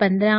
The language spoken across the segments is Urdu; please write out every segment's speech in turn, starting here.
15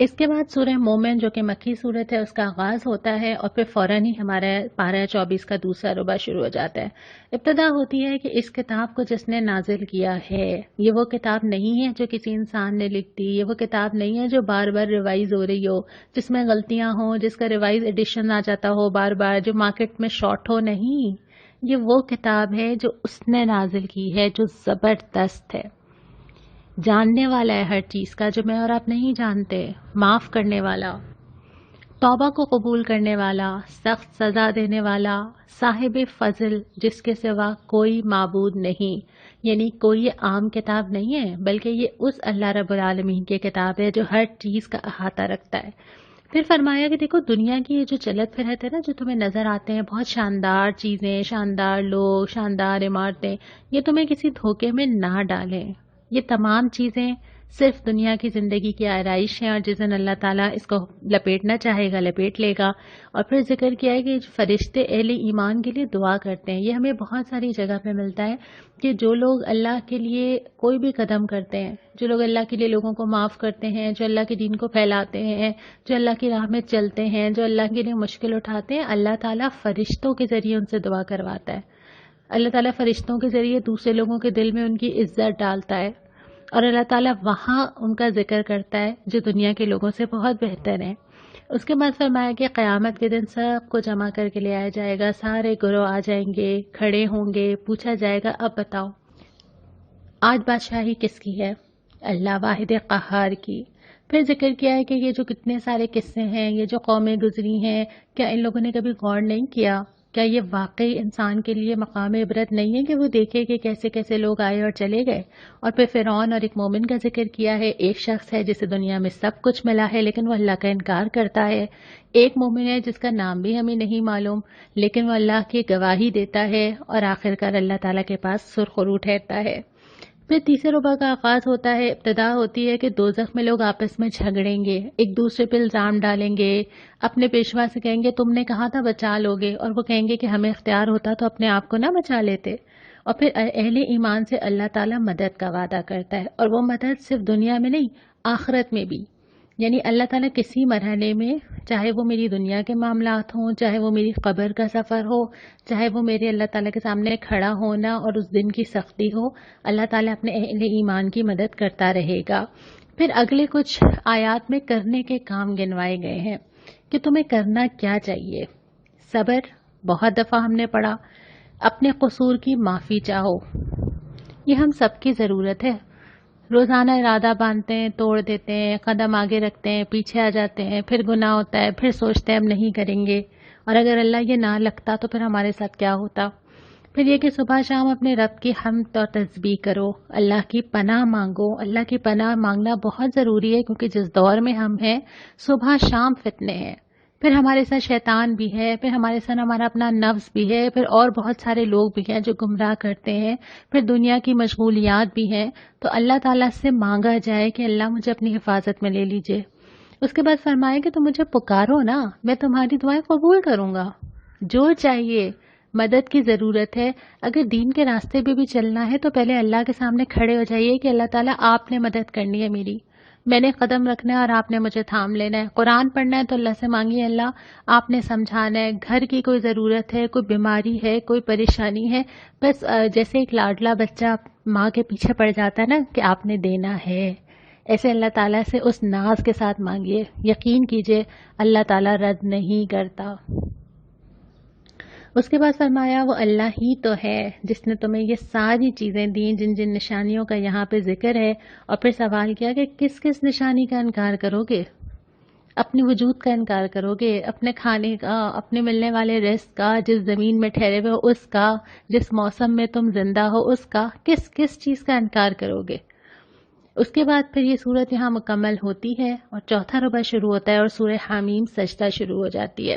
اس کے بعد سورہ مومن جو کہ مکی صورت ہے اس کا آغاز ہوتا ہے اور پھر فوراً ہی ہمارا پارہ 24 کا دوسرا ربع شروع ہو جاتا ہے۔ ابتدا ہوتی ہے کہ اس کتاب کو جس نے نازل کیا ہے، یہ وہ کتاب نہیں ہے جو کسی انسان نے لکھ دی، یہ وہ کتاب نہیں ہے جو بار بار ریوائز ہو رہی ہو، جس میں غلطیاں ہوں، جس کا ریوائز ایڈیشن آ جاتا ہو بار بار، جو مارکیٹ میں شارٹ ہو، نہیں۔ یہ وہ کتاب ہے جو اس نے نازل کی ہے، جو زبردست ہے، جاننے والا ہے ہر چیز کا جو میں اور آپ نہیں جانتے، معاف کرنے والا، توبہ کو قبول کرنے والا، سخت سزا دینے والا، صاحب فضل جس کے سوا کوئی معبود نہیں۔ یعنی کوئی یہ عام کتاب نہیں ہے، بلکہ یہ اس اللہ رب العالمین کی کتاب ہے جو ہر چیز کا احاطہ رکھتا ہے۔ پھر فرمایا کہ دیکھو دنیا کی یہ جو چلت پھرت ہے نا، جو تمہیں نظر آتے ہیں بہت شاندار چیزیں، شاندار لوگ، شاندار عمارتیں، یہ تمہیں کسی دھوکے میں نہ ڈالیں۔ یہ تمام چیزیں صرف دنیا کی زندگی کی آرائش ہیں، اور جس دن اللہ تعالیٰ اس کو لپیٹنا چاہے گا لپیٹ لے گا۔ اور پھر ذکر کیا ہے کہ فرشتے اہل ایمان کے لیے دعا کرتے ہیں۔ یہ ہمیں بہت ساری جگہ پہ ملتا ہے کہ جو لوگ اللہ کے لیے کوئی بھی قدم کرتے ہیں، جو لوگ اللہ کے لیے لوگوں کو معاف کرتے ہیں، جو اللہ کے دین کو پھیلاتے ہیں، جو اللہ کی راہ میں چلتے ہیں، جو اللہ کے لیے مشکل اٹھاتے ہیں، اللہ تعالیٰ فرشتوں کے ذریعے ان سے دعا کرواتا ہے۔ اللہ تعالیٰ فرشتوں کے ذریعے دوسرے لوگوں کے دل میں ان کی عزت ڈالتا ہے، اور اللہ تعالیٰ وہاں ان کا ذکر کرتا ہے جو دنیا کے لوگوں سے بہت بہتر ہیں۔ اس کے بعد فرمایا کہ قیامت کے دن سب کو جمع کر کے لے آیا جائے گا، سارے گروہ آ جائیں گے، کھڑے ہوں گے، پوچھا جائے گا اب بتاؤ آج بادشاہی کس کی ہے؟ اللہ واحد قہار کی۔ پھر ذکر کیا ہے کہ یہ جو کتنے سارے قصے ہیں، یہ جو قومیں گزری ہیں، کیا ان لوگوں نے کبھی غور نہیں کیا؟ کیا یہ واقعی انسان کے لیے مقام عبرت نہیں ہے کہ وہ دیکھے کہ کیسے کیسے لوگ آئے اور چلے گئے؟ اور پھر فرعون اور ایک مومن کا ذکر کیا ہے۔ ایک شخص ہے جسے دنیا میں سب کچھ ملا ہے لیکن وہ اللہ کا انکار کرتا ہے۔ ایک مومن ہے جس کا نام بھی ہمیں نہیں معلوم لیکن وہ اللہ کی گواہی دیتا ہے، اور آخرکار اللہ تعالیٰ کے پاس سرخرو ٹھہرتا ہے۔ پھر تیسرے ربع کا آغاز ہوتا ہے۔ ابتدا ہوتی ہے کہ دوزخ میں لوگ آپس میں جھگڑیں گے، ایک دوسرے پہ الزام ڈالیں گے، اپنے پیشوا سے کہیں گے تم نے کہا تھا بچا لوگے، اور وہ کہیں گے کہ ہمیں اختیار ہوتا تو اپنے آپ کو نہ بچا لیتے۔ اور پھر اہل ایمان سے اللہ تعالیٰ مدد کا وعدہ کرتا ہے، اور وہ مدد صرف دنیا میں نہیں، آخرت میں بھی۔ یعنی اللہ تعالیٰ کسی مرحلے میں، چاہے وہ میری دنیا کے معاملات ہوں، چاہے وہ میری قبر کا سفر ہو، چاہے وہ میرے اللہ تعالیٰ کے سامنے کھڑا ہونا اور اس دن کی سختی ہو، اللہ تعالیٰ اپنے اہل ایمان کی مدد کرتا رہے گا۔ پھر اگلے کچھ آیات میں کرنے کے کام گنوائے گئے ہیں کہ تمہیں کرنا کیا چاہیے۔ صبر، بہت دفعہ ہم نے پڑھا، اپنے قصور کی معافی چاہو، یہ ہم سب کی ضرورت ہے۔ روزانہ ارادہ باندھتے ہیں، توڑ دیتے ہیں، قدم آگے رکھتے ہیں، پیچھے آ جاتے ہیں، پھر گناہ ہوتا ہے، پھر سوچتے ہیں ہم نہیں کریں گے، اور اگر اللہ یہ نہ لگتا تو پھر ہمارے ساتھ کیا ہوتا۔ پھر یہ کہ صبح شام اپنے رب کی حمد اور تسبیح کرو، اللہ کی پناہ مانگو۔ اللہ کی پناہ مانگنا بہت ضروری ہے کیونکہ جس دور میں ہم ہیں صبح شام فتنے ہیں، پھر ہمارے ساتھ شیطان بھی ہے، پھر ہمارے ساتھ ہمارا اپنا نفس بھی ہے، پھر اور بہت سارے لوگ بھی ہیں جو گمراہ کرتے ہیں، پھر دنیا کی مشغولیات بھی ہیں۔ تو اللہ تعالیٰ سے مانگا جائے کہ اللہ مجھے اپنی حفاظت میں لے لیجئے۔ اس کے بعد فرمایا کہ تم مجھے پکارو نا، میں تمہاری دعائیں قبول کروں گا۔ جو چاہیے، مدد کی ضرورت ہے، اگر دین کے راستے پہ بھی چلنا ہے تو پہلے اللہ کے سامنے کھڑے ہو جائیے کہ اللہ تعالیٰ آپ نے مدد کرنی ہے میری، میں نے قدم رکھنا ہے اور آپ نے مجھے تھام لینا ہے۔ قرآن پڑھنا ہے تو اللہ سے مانگیے اللہ آپ نے سمجھانا ہے، گھر کی کوئی ضرورت ہے، کوئی بیماری ہے، کوئی پریشانی ہے، بس جیسے ایک لاڈلا بچہ ماں کے پیچھے پڑ جاتا ہے نا کہ آپ نے دینا ہے، ایسے اللہ تعالیٰ سے اس ناز کے ساتھ مانگیے، یقین کیجئے اللہ تعالیٰ رد نہیں کرتا۔ اس کے بعد فرمایا وہ اللہ ہی تو ہے جس نے تمہیں یہ ساری چیزیں دیں جن جن نشانیوں کا یہاں پہ ذکر ہے، اور پھر سوال کیا کہ کس کس نشانی کا انکار کرو گے؟ اپنے وجود کا انکار کرو گے، اپنے کھانے کا، اپنے ملنے والے رزق کا، جس زمین میں ٹھہرے ہوئے ہو اس کا، جس موسم میں تم زندہ ہو اس کا، کس کس چیز کا انکار کرو گے؟ اس کے بعد پھر یہ صورت یہاں مکمل ہوتی ہے اور چوتھا ربع شروع ہوتا ہے اور سورہ حمیم سجدہ شروع ہو جاتی ہے۔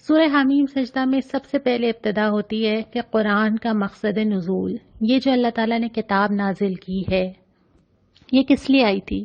سورہ حمیم سجدہ میں سب سے پہلے ابتدا ہوتی ہے کہ قرآن کا مقصد نزول، یہ جو اللہ تعالیٰ نے کتاب نازل کی ہے یہ کس لیے آئی تھی؟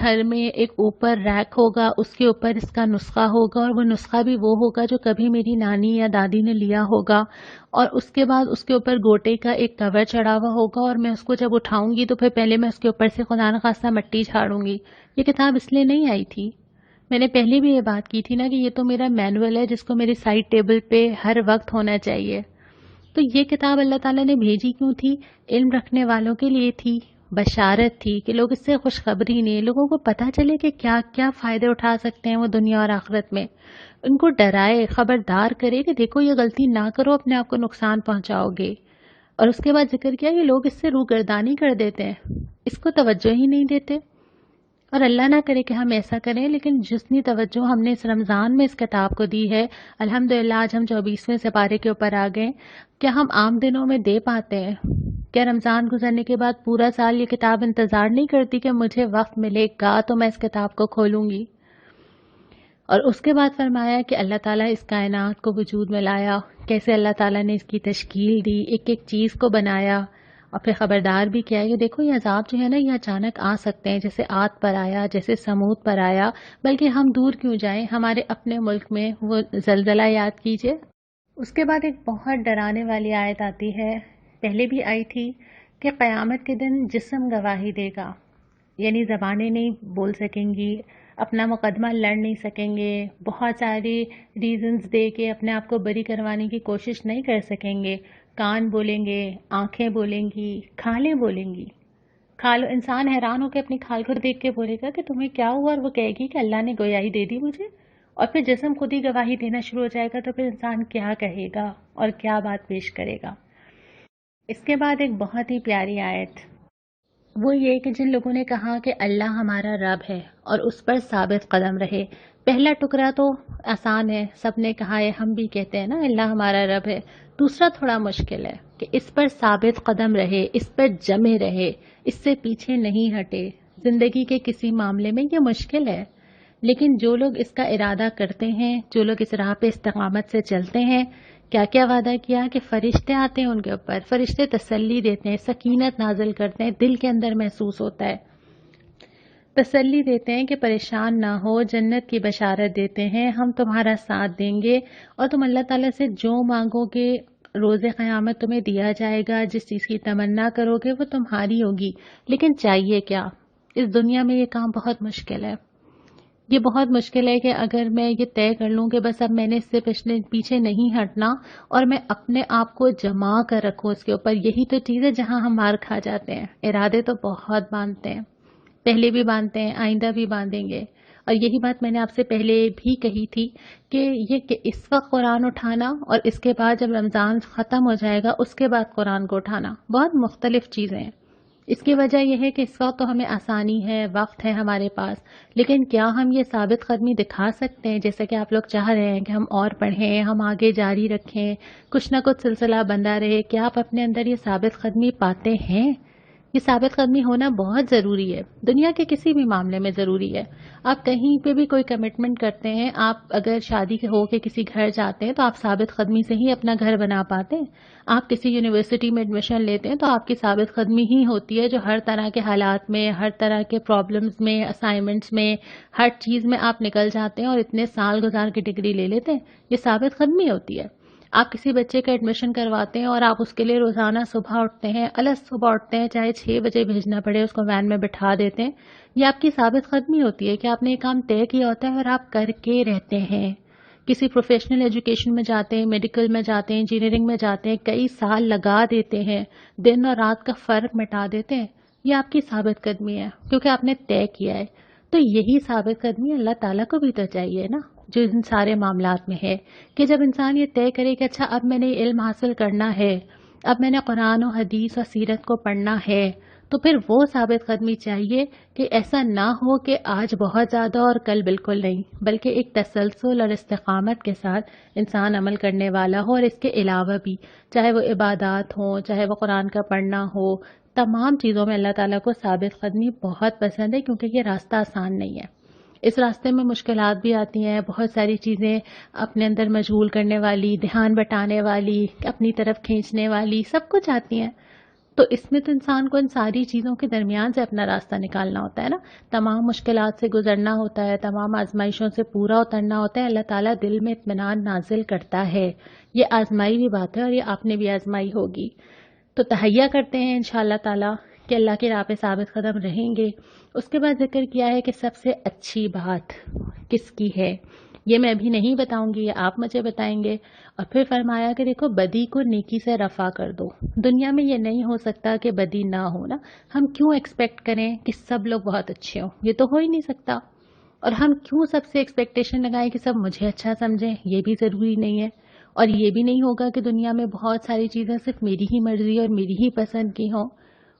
گھر میں ایک اوپر ریک ہوگا، اس کے اوپر اس کا نسخہ ہوگا، اور وہ نسخہ بھی وہ ہوگا جو کبھی میری نانی یا دادی نے لیا ہوگا، اور اس کے بعد اس کے اوپر گوٹے کا ایک کور چڑھا ہوا ہوگا، اور میں اس کو جب اٹھاؤں گی تو پھر پہلے میں اس کے اوپر سے خدا نخواستہ مٹی جھاڑوں گی۔ یہ کتاب اس لیے نہیں آئی تھی۔ میں نے پہلے بھی یہ بات کی تھی نا کہ یہ تو میرا مینول ہے جس کو میری سائڈ ٹیبل پہ ہر وقت ہونا چاہیے۔ تو یہ کتاب اللہ تعالیٰ نے بھیجی کیوں تھی؟ علم رکھنے والوں کے لیے تھی، بشارت تھی کہ لوگ اس سے خوشخبری نہیں، لوگوں کو پتہ چلے کہ کیا کیا فائدے اٹھا سکتے ہیں وہ دنیا اور آخرت میں، ان کو ڈرائے، خبردار کرے کہ دیکھو یہ غلطی نہ کرو، اپنے آپ کو نقصان پہنچاؤ گے۔ اور اس کے بعد ذکر کیا کہ لوگ اس سے روگردانی کر دیتے ہیں، اس کو توجہ ہی نہیں دیتے۔ اور اللہ نہ کرے کہ ہم ایسا کریں، لیکن جتنی توجہ ہم نے اس رمضان میں اس کتاب کو دی ہے، الحمدللہ آج ہم 24ویں سپارے کے اوپر آ گئے، کیا ہم عام دنوں میں دے پاتے ہیں؟ کیا رمضان گزرنے کے بعد پورا سال یہ کتاب انتظار نہیں کرتی کہ مجھے وقت ملے گا تو میں اس کتاب کو کھولوں گی؟ اور اس کے بعد فرمایا کہ اللہ تعالیٰ اس کائنات کو وجود میں لایا، کیسے اللہ تعالیٰ نے اس کی تشکیل دی، ایک ایک چیز کو بنایا، اور پھر خبردار بھی کیا ہے کہ دیکھو یہ عذاب جو ہے نا یہ اچانک آ سکتے ہیں، جیسے عاد پر آیا، جیسے سمود پر آیا، بلکہ ہم دور کیوں جائیں، ہمارے اپنے ملک میں وہ زلزلہ یاد کیجئے۔ اس کے بعد ایک بہت ڈرانے والی آیت آتی ہے، پہلے بھی آئی تھی، کہ قیامت کے دن جسم گواہی دے گا، یعنی زبانیں نہیں بول سکیں گی، اپنا مقدمہ لڑ نہیں سکیں گے، بہت سارے ریزنز دے کے اپنے آپ کو بری کروانے کی کوشش نہیں کر سکیں گے، کان بولیں گے، آنکھیں بولیں گی، کھالیں بولیں گی۔ کھال انسان حیران ہو کے اپنی کھال کو دیکھ کے بولے گا کہ تمہیں کیا ہوا، اور وہ کہے گی کہ اللہ نے گویائی دے دی مجھے، اور پھر جسم خود ہی گواہی دینا شروع ہو جائے گا، تو پھر انسان کیا کہے گا اور کیا بات پیش کرے گا۔ اس کے بعد ایک بہت ہی پیاری آیت، وہ یہ کہ جن لوگوں نے کہا کہ اللہ ہمارا رب ہے اور اس پر ثابت قدم رہے۔ پہلا ٹکڑا تو آسان ہے، سب نے کہا ہے، ہم بھی کہتے ہیں نا اللہ ہمارا رب ہے۔ دوسرا تھوڑا مشکل ہے کہ اس پر ثابت قدم رہے، اس پر جمے رہے، اس سے پیچھے نہیں ہٹے۔ زندگی کے کسی معاملے میں یہ مشکل ہے، لیکن جو لوگ اس کا ارادہ کرتے ہیں، جو لوگ اس راہ پہ استقامت سے چلتے ہیں، کیا کیا وعدہ کیا کہ فرشتے آتے ہیں ان کے اوپر، فرشتے تسلی دیتے ہیں، سکینت نازل کرتے ہیں، دل کے اندر محسوس ہوتا ہے، تسلی دیتے ہیں کہ پریشان نہ ہو، جنت کی بشارت دیتے ہیں، ہم تمہارا ساتھ دیں گے، اور تم اللہ تعالیٰ سے جو مانگو گے روز قیامت تمہیں دیا جائے گا، جس چیز کی تمنا کرو گے وہ تمہاری ہوگی۔ لیکن چاہیے کیا؟ اس دنیا میں یہ کام بہت مشکل ہے، یہ بہت مشکل ہے کہ اگر میں یہ طے کر لوں کہ بس اب میں نے اس سے پیچھے نہیں ہٹنا، اور میں اپنے آپ کو جما کر رکھوں اس کے اوپر، یہی تو چیز ہے جہاں ہم مار کھا جاتے ہیں۔ ارادے تو بہت باندھتے ہیں، پہلے بھی باندھتے ہیں، آئندہ بھی باندھیں گے، اور یہی بات میں نے آپ سے پہلے بھی کہی تھی کہ یہ کہ اس وقت قرآن اٹھانا اور اس کے بعد جب رمضان ختم ہو جائے گا اس کے بعد قرآن کو اٹھانا بہت مختلف چیزیں ہیں۔ اس کی وجہ یہ ہے کہ اس وقت تو ہمیں آسانی ہے، وقت ہے ہمارے پاس، لیکن کیا ہم یہ ثابت قدمی دکھا سکتے ہیں جیسے کہ آپ لوگ چاہ رہے ہیں کہ ہم اور پڑھیں، ہم آگے جاری رکھیں، کچھ نہ کچھ سلسلہ بندہ رہے؟ کیا آپ اپنے اندر یہ ثابت قدمی پاتے ہیں؟ یہ ثابت قدمی ہونا بہت ضروری ہے، دنیا کے کسی بھی معاملے میں ضروری ہے۔ آپ کہیں پہ بھی کوئی کمٹمنٹ کرتے ہیں، آپ اگر شادی ہو کے کسی گھر جاتے ہیں تو آپ ثابت قدمی سے ہی اپنا گھر بنا پاتے ہیں۔ آپ کسی یونیورسٹی میں ایڈمیشن لیتے ہیں تو آپ کی ثابت قدمی ہی ہوتی ہے جو ہر طرح کے حالات میں، ہر طرح کے پرابلمز میں، اسائنمنٹس میں، ہر چیز میں آپ نکل جاتے ہیں اور اتنے سال گزار کے ڈگری لے لیتے ہیں، یہ ثابت قدمی ہوتی ہے۔ آپ کسی بچے کا ایڈمیشن کرواتے ہیں اور آپ اس کے لیے روزانہ صبح اٹھتے ہیں، صبح اٹھتے ہیں، چاہے 6 بجے بھیجنا پڑے، اس کو وین میں بٹھا دیتے ہیں، یہ آپ کی ثابت قدمی ہوتی ہے کہ آپ نے یہ کام طے کیا ہوتا ہے اور آپ کر کے رہتے ہیں۔ کسی پروفیشنل ایجوکیشن میں جاتے ہیں، میڈیکل میں جاتے ہیں، انجینئرنگ میں جاتے ہیں، کئی سال لگا دیتے ہیں، دن اور رات کا فرق مٹا دیتے ہیں، یہ آپ کی ثابت قدمی ہے کیونکہ آپ نے طے کیا ہے۔ تو یہی ثابت قدمی اللہ تعالیٰ کو بھی تو چاہیے نا، جو ان سارے معاملات میں ہے، کہ جب انسان یہ طے کرے کہ اچھا اب میں نے علم حاصل کرنا ہے، اب میں نے قرآن و حدیث اور سیرت کو پڑھنا ہے، تو پھر وہ ثابت قدمی چاہیے کہ ایسا نہ ہو کہ آج بہت زیادہ اور کل بالکل نہیں، بلکہ ایک تسلسل اور استقامت کے ساتھ انسان عمل کرنے والا ہو، اور اس کے علاوہ بھی چاہے وہ عبادات ہوں، چاہے وہ قرآن کا پڑھنا ہو، تمام چیزوں میں اللہ تعالیٰ کو ثابت قدمی بہت پسند ہے، کیونکہ یہ راستہ آسان نہیں ہے، اس راستے میں مشکلات بھی آتی ہیں، بہت ساری چیزیں اپنے اندر مشغول کرنے والی، دھیان بٹانے والی، اپنی طرف کھینچنے والی، سب کچھ آتی ہیں، تو اس میں تو انسان کو ان ساری چیزوں کے درمیان سے اپنا راستہ نکالنا ہوتا ہے نا، تمام مشکلات سے گزرنا ہوتا ہے، تمام آزمائشوں سے پورا اترنا ہوتا ہے۔ اللہ تعالیٰ دل میں اطمینان نازل کرتا ہے، یہ آزمائی بھی بات ہے اور یہ آپ نے بھی آزمائی ہوگی۔ تو تہیہ کرتے ہیں انشاءاللہ تعالیٰ کہ اللہ کی راہ پہ ثابت قدم رہیں گے۔ اس کے بعد ذکر کیا ہے کہ سب سے اچھی بات کس کی ہے، یہ میں ابھی نہیں بتاؤں گی، یہ آپ مجھے بتائیں گے۔ اور پھر فرمایا کہ دیکھو بدی کو نیکی سے رفع کر دو۔ دنیا میں یہ نہیں ہو سکتا کہ بدی نہ ہو نا، ہم کیوں ایکسپیکٹ کریں کہ سب لوگ بہت اچھے ہوں، یہ تو ہو ہی نہیں سکتا۔ اور ہم کیوں سب سے ایکسپیکٹیشن لگائیں کہ سب مجھے اچھا سمجھیں، یہ بھی ضروری نہیں ہے۔ اور یہ بھی نہیں ہوگا کہ دنیا میں بہت ساری چیزیں صرف میری ہی مرضی اور میری ہی پسند کی ہوں۔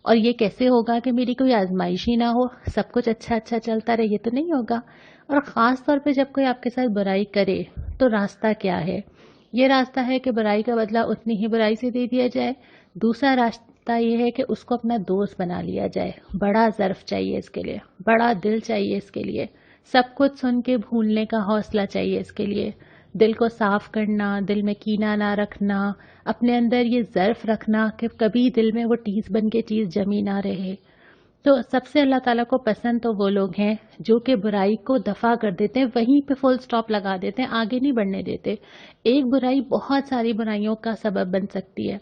اور یہ کیسے ہوگا کہ میری کوئی آزمائش ہی نہ ہو، سب کچھ اچھا اچھا چلتا رہے، یہ تو نہیں ہوگا۔ اور خاص طور پہ جب کوئی آپ کے ساتھ برائی کرے تو راستہ کیا ہے؟ یہ راستہ ہے کہ برائی کا بدلہ اتنی ہی برائی سے دے دیا جائے۔ دوسرا راستہ یہ ہے کہ اس کو اپنا دوست بنا لیا جائے۔ بڑا ظرف چاہیے اس کے لیے، بڑا دل چاہیے اس کے لیے، سب کچھ سن کے بھولنے کا حوصلہ چاہیے اس کے لیے، دل کو صاف کرنا، دل میں کینہ نہ رکھنا، اپنے اندر یہ ظرف رکھنا کہ کبھی دل میں وہ ٹیس بن کے چیز جمی نہ رہے۔ تو سب سے اللہ تعالیٰ کو پسند تو وہ لوگ ہیں جو کہ برائی کو دفع کر دیتے ہیں، وہیں پہ فل سٹاپ لگا دیتے ہیں، آگے نہیں بڑھنے دیتے۔ ایک برائی بہت ساری برائیوں کا سبب بن سکتی ہے۔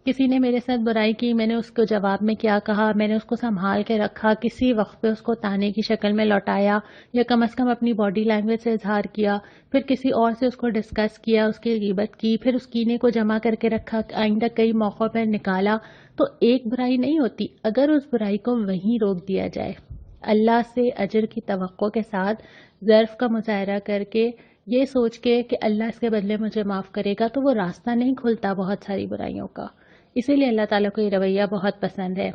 کسی نے میرے ساتھ برائی کی، میں نے اس کو جواب میں کیا کہا، میں نے اس کو سنبھال کے رکھا، کسی وقت پہ اس کو تانے کی شکل میں لوٹایا یا کم از کم اپنی باڈی لینگویج سے اظہار کیا، پھر کسی اور سے اس کو ڈسکس کیا، اس کی غیبت کی، پھر اس کینے کو جمع کر کے رکھا، آئندہ کئی موقعوں پر نکالا، تو ایک برائی نہیں ہوتی اگر اس برائی کو وہیں روک دیا جائے۔ اللہ سے اجر کی توقع کے ساتھ ظرف کا مظاہرہ کر کے یہ سوچ کے کہ اللہ اس کے بدلے مجھے معاف کرے گا، تو وہ راستہ نہیں کھلتا بہت ساری برائیوں کا۔ اسی لیے اللہ تعالیٰ کو یہ رویہ بہت پسند ہے۔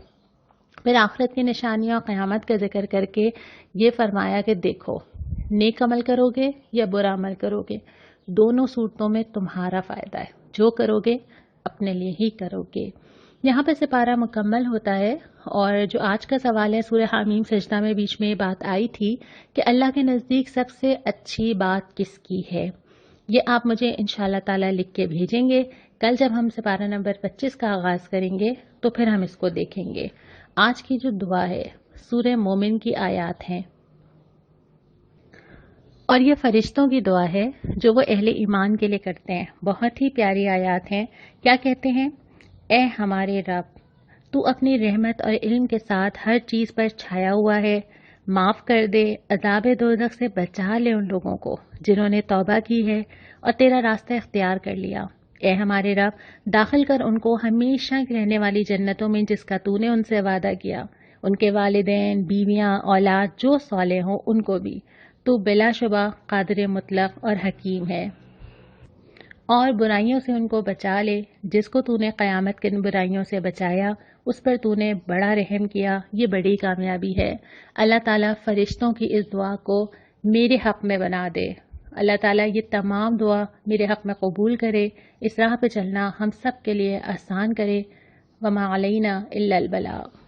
پھر آخرت کی نشانیاں اور قیامت کا ذکر کر کے یہ فرمایا کہ دیکھو نیک عمل کرو گے یا برا عمل کرو گے، دونوں صورتوں میں تمہارا فائدہ ہے، جو کرو گے اپنے لیے ہی کرو گے۔ یہاں پہ سپارہ مکمل ہوتا ہے، اور جو آج کا سوال ہے سورہ حمیم سجدہ میں بیچ میں یہ بات آئی تھی کہ اللہ کے نزدیک سب سے اچھی بات کس کی ہے، یہ آپ مجھے انشاءاللہ تعالیٰ لکھ کے بھیجیں گے۔ کل جب ہم سپارہ نمبر 25 کا آغاز کریں گے تو پھر ہم اس کو دیکھیں گے۔ آج کی جو دعا ہے سورہ مومن کی آیات ہیں، اور یہ فرشتوں کی دعا ہے جو وہ اہل ایمان کے لیے کرتے ہیں۔ بہت ہی پیاری آیات ہیں۔ کیا کہتے ہیں؟ اے ہمارے رب، تو اپنی رحمت اور علم کے ساتھ ہر چیز پر چھایا ہوا ہے، معاف کر دے، عذاب دوزخ سے بچا لے ان لوگوں کو جنہوں نے توبہ کی ہے اور تیرا راستہ اختیار کر لیا۔ اے ہمارے رب، داخل کر ان کو ہمیشہ رہنے والی جنتوں میں جس کا تو نے ان سے وعدہ کیا، ان کے والدین، بیویاں، اولاد جو صالح ہوں ان کو بھی۔ تو بلا شبہ قادر مطلق اور حکیم ہے۔ اور برائیوں سے ان کو بچا لے، جس کو تو نے قیامت کے برائیوں سے بچایا اس پر تو نے بڑا رحم کیا، یہ بڑی کامیابی ہے۔ اللہ تعالیٰ فرشتوں کی اس دعا کو میرے حق میں بنا دے۔ اللہ تعالیٰ یہ تمام دعا میرے حق میں قبول کرے، اس راہ پہ چلنا ہم سب کے لیے آسان کرے۔ وما علینا الا البلاغ۔